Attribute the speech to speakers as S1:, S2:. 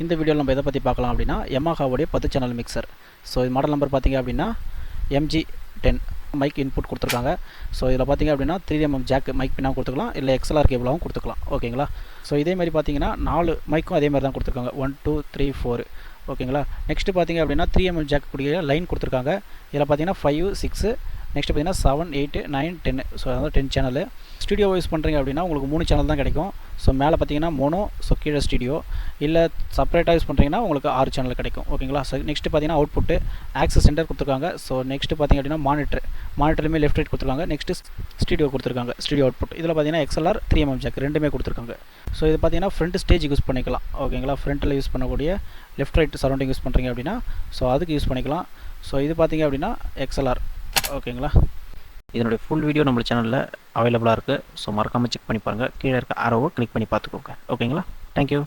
S1: இந்த வீடியோவில் நம்ம எதை பற்றி பார்க்கலாம் அப்படின்னா Yamahaவுடைய 10 சேனல் மிக்சர். ஸோ இது மாடல் நம்பர் பார்த்திங்க அப்படின்னா MG10 மைக் இன்புட் கொடுத்துருக்காங்க. ஸோ இதில் பார்த்திங்க அப்படின்னா 3mm ஜாக் மைக் பின்னாக கொடுத்துக்கலாம், இல்லை XLR கேபிளாகவும் கொடுத்துக்கலாம். ஓகேங்களா. ஸோ இதேமாதிரி பார்த்திங்கன்னா 4 மைக்கும் அதேமாதிரி தான் கொடுத்துருக்காங்க, 1 2 3 4. ஓகேங்களா. நெக்ஸ்ட்டு பார்த்திங்க அப்படின்னா 3mm ஜாக் கூடிய லைன் கொடுத்துருக்காங்க. இதில் பார்த்திங்கன்னா 5 6 நெக்ஸ்ட் பார்த்தீங்கன்னா 7 8 9 10. ஸோ அதாவது 10 சேனல். ஸ்டுடியோ யூஸ் பண்ணுறீங்க அப்படின்னா உங்களுக்கு 3 சேனல் தான் கிடைக்கும். ஸோ மேலே பார்த்தீங்கன்னா மோனோ, ஸோ கீழே ஸ்டுடியோ. இல்லை செப்பரேட்டாக யூஸ் பண்ணுறீங்கன்னா உங்களுக்கு 6 சேனல் கிடைக்கும். ஓகேங்களா. ஸோ நெக்ஸ்ட்டு பார்த்தீங்கன்னா அவுட்புட்டு ஆக்சஸ் சென்டர் கொடுத்துருக்காங்க. ஸோ நெக்ஸ்ட்டு பார்த்திங்க அப்படின்னா மானிட்டருமே லெஃப்ட் ரைட் கொடுத்துருக்காங்க. நெக்ஸ்ட்டு ஸ்டுடியோ கொடுத்துருக்காங்க, ஸ்டுடியோ அவுட்புட். இதில் பார்த்தீங்கன்னா XLR 3mm ஜாக் ரெண்டுமே கொடுத்துருக்காங்க. ஸோ இது பார்த்தீங்கன்னா ஃப்ரண்ட் ஸ்டேஜ் யூஸ் பண்ணிக்கலாம். ஓகேங்களா. ஃப்ரண்ட்டில் யூஸ் பண்ணக்கூடிய லெஃப்ட் ரைட் சரௌண்டிங் யூஸ் பண்ணுறீங்க அப்படின்னா ஸோ அதுக்கு யூஸ் பண்ணிக்கலாம். ஸோ இது பார்த்தீங்க அப்படின்னா XLR. ஓகேங்களா. இதனுடைய ஃபுல் வீடியோ நம்ம சேனலில் அவைலபிளாக இருக்குது. ஸோ மறக்காமல் செக் பண்ணி பாருங்கள். கீழே இருக்க ஆரோவை கிளிக் பண்ணி பார்த்துக்கோங்க. ஓகேங்களா. தேங்க்யூ.